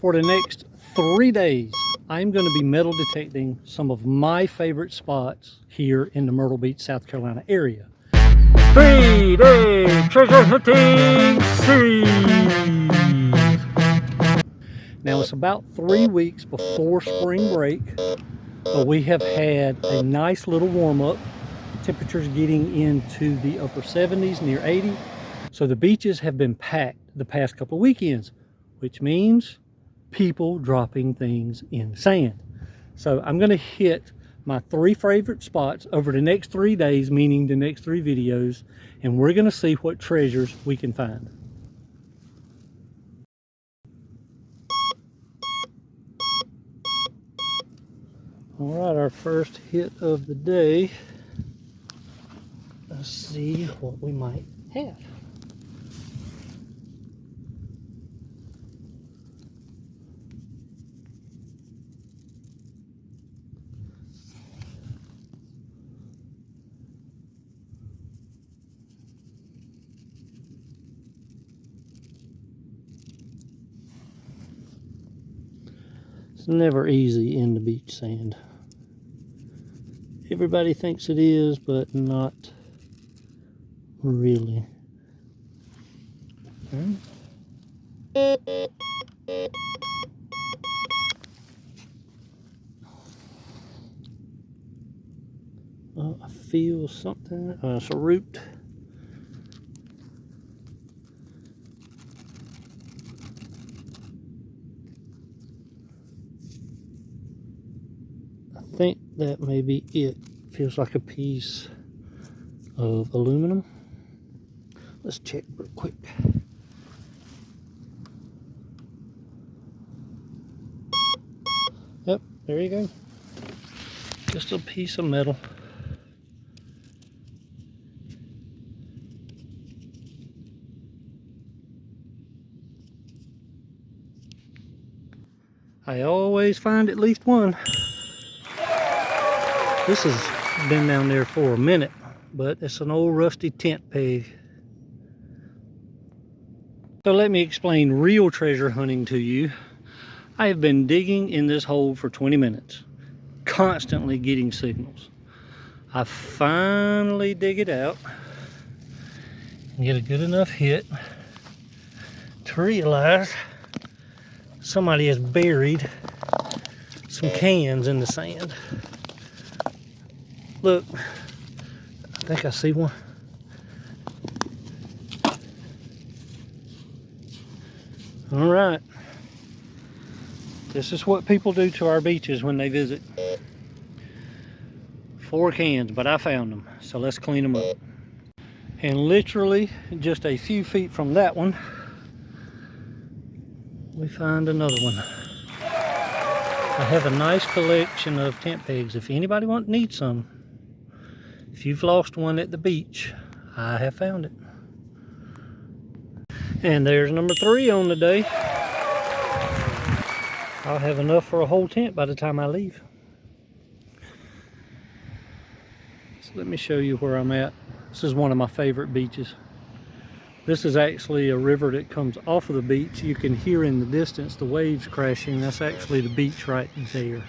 For the next 3 days, I'm going to be metal detecting some of my favorite spots here in the Myrtle Beach, South Carolina area. 3-day treasure hunting series. Now it's about 3 weeks before spring break, but we have had a nice little warm up. Temperatures getting into the upper 70s, near 80. So the beaches have been packed the past couple of weekends, which means people dropping things in the sand. So I'm going to hit my 3 favorite spots over the next 3 days, meaning the next 3 videos, and we're going to see what treasures we can find. All right, our first hit of the day. Let's see what we might have. It's never easy in the beach sand. Everybody thinks it is, but not really. Oh, I feel something. It's a root. I think that may be it. Feels like a piece of aluminum. Let's check real quick. Yep, there you go. Just a piece of metal. I always find at least one. This has been down there for a minute, but it's an old rusty tent peg. So let me explain real treasure hunting to you. I have been digging in this hole for 20 minutes, constantly getting signals. I finally dig it out and get a good enough hit to realize somebody has buried some cans in the sand. Look, I think I see one. All right. This is what people do to our beaches when they visit. 4 cans, but I found them, so let's clean them up. And literally just a few feet from that one, we find another one. I have a nice collection of tent pegs. If anybody needs some, if you've lost one at the beach, I have found it. And there's number 3 on the day. I'll have enough for a whole tent by the time I leave. So let me show you where I'm at. This is one of my favorite beaches. This is actually a river that comes off of the beach. You can hear in the distance the waves crashing. That's actually the beach right there.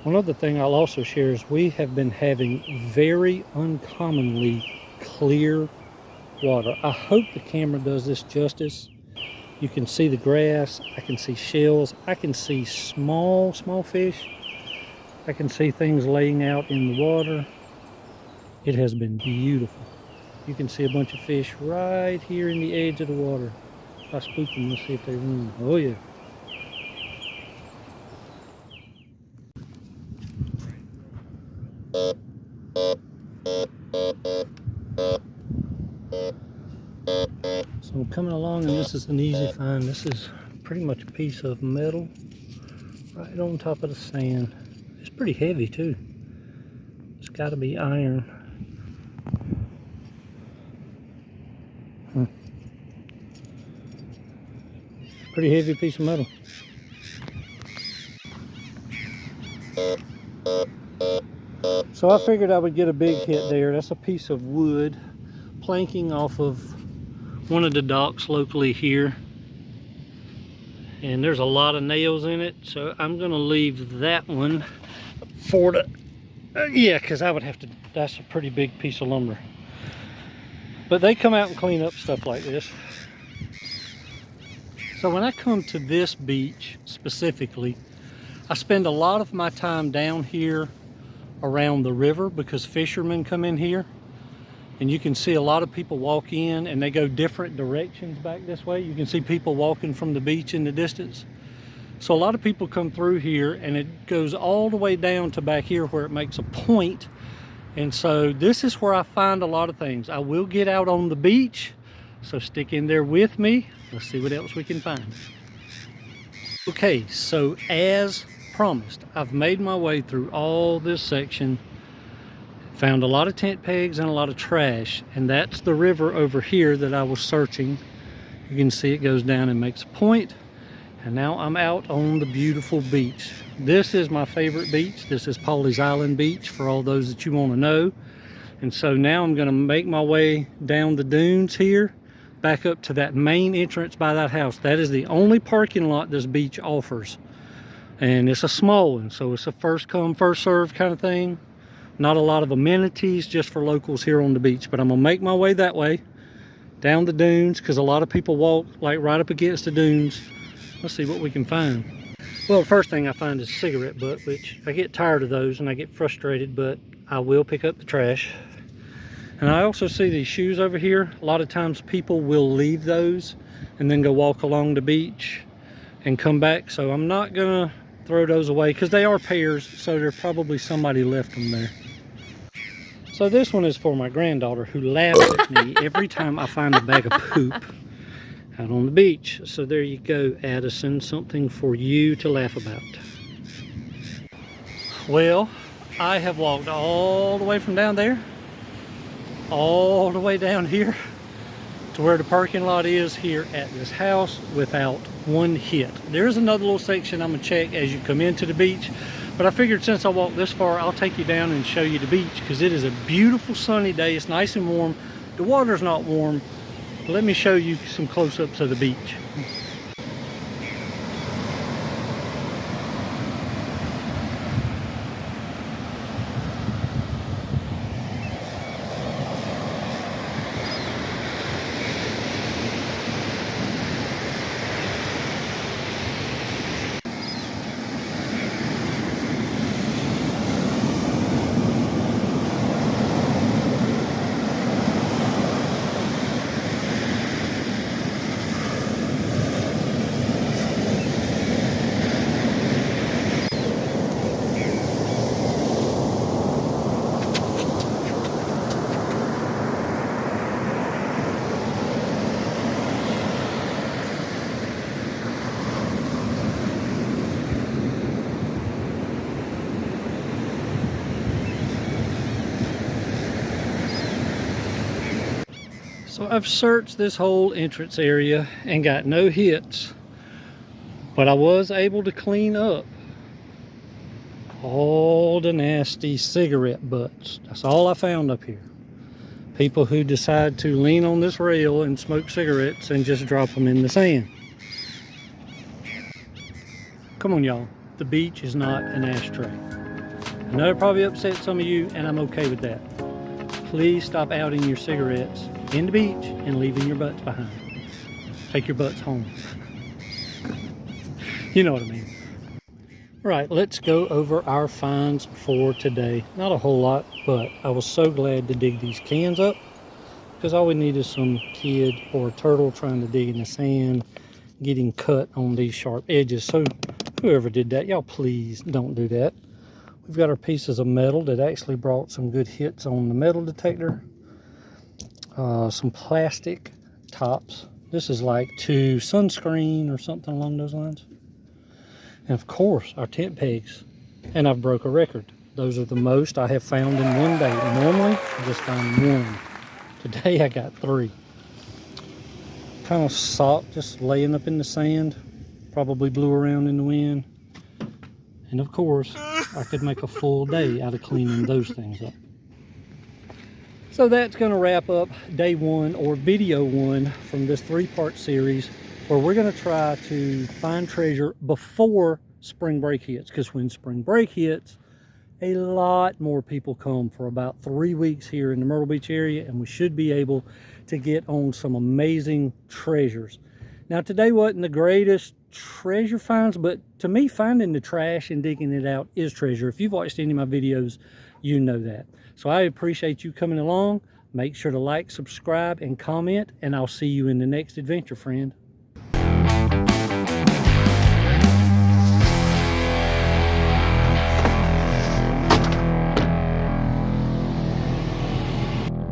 One other thing I'll also share is we have been having very uncommonly clear water. I hope the camera does this justice. You can see the grass, I can see shells, I can see small fish. I can see things laying out in the water. It has been beautiful. You can see a bunch of fish right here in the edge of the water. If I spook them, let's see if they run. Oh yeah. So I'm coming along, and this is an easy find. This is pretty much a piece of metal right on top of the sand. It's pretty heavy too. It's got to be iron. Pretty heavy piece of metal. So I figured I would get a big hit there. That's a piece of wood planking off of one of the docks locally here. And there's a lot of nails in it, so I'm gonna leave that one for the, yeah, because I would have to, that's a pretty big piece of lumber. But they come out and clean up stuff like this. So when I come to this beach specifically, I spend a lot of my time down here around the river because fishermen come in here. And you can see a lot of people walk in and they go different directions back this way. You can see people walking from the beach in the distance. So a lot of people come through here and it goes all the way down to back here where it makes a point. And so this is where I find a lot of things. I will get out on the beach, so stick in there with me. Let's see what else we can find. Okay, so as promised, I've made my way through all this section. Found a lot of tent pegs and a lot of trash, and that's the river over here that I was searching. You can see it goes down and makes a point, and now I'm out on the beautiful beach. This is my favorite beach. This is Pawleys Island Beach for all those that you want to know. And so now I'm going to make my way down the dunes here, back up to that main entrance by that house. That is the only parking lot this beach offers, and it's a small one, so it's a first come first serve kind of thing. Not a lot of amenities, just for locals here on the beach. But I'm gonna make my way that way, down the dunes, because a lot of people walk like right up against the dunes. Let's see what we can find. Well, the first thing I find is a cigarette butt, which I get tired of those and I get frustrated, but I will pick up the trash. And I also see these shoes over here. A lot of times people will leave those and then go walk along the beach and come back. So I'm not gonna throw those away because they are pairs, so there probably somebody left them there. So this one is for my granddaughter, who laughs at me every time I find a bag of poop out on the beach. So there you go, Addison, something for you to laugh about. Well, I have walked all the way from down there, all the way down here to where the parking lot is here at this house without one hit. There's another little section I'm gonna check as you come into the beach, but I figured since I walked this far, I'll take you down and show you the beach because it is a beautiful sunny day. It's nice and warm. The water's not warm. Let me show you some close-ups of the beach. So I've searched this whole entrance area and got no hits, but I was able to clean up all the nasty cigarette butts. That's all I found up here. People who decide to lean on this rail and smoke cigarettes and just drop them in the sand. Come on, y'all. The beach is not an ashtray. I know it probably upset some of you, and I'm okay with that. Please stop outing your cigarettes in the beach and leaving your butts behind. Take your butts home. You know what I mean. Right, let's go over our finds for today. Not a whole lot, but I was so glad to dig these cans up because all we need is some kid or a turtle trying to dig in the sand, getting cut on these sharp edges. So whoever did that, y'all please don't do that. We've got our pieces of metal that actually brought some good hits on the metal detector. Some plastic tops. This is like to sunscreen or something along those lines. And of course, our tent pegs. And I've broke a record. Those are the most I have found in one day. Normally, I just find one. Today, I got 3. Kind of sock, just laying up in the sand. Probably blew around in the wind. And of course, I could make a full day out of cleaning those things up. So that's going to wrap up day one, or video one, from this 3-part series where we're going to try to find treasure before spring break hits. Because when spring break hits, a lot more people come for about 3 weeks here in the Myrtle Beach area, and we should be able to get on some amazing treasures. Now, today wasn't the greatest treasure finds, but to me, finding the trash and digging it out is treasure. If you've watched any of my videos, you know that. So I appreciate you coming along. Make sure to like, subscribe, and comment, and I'll see you in the next adventure, friend.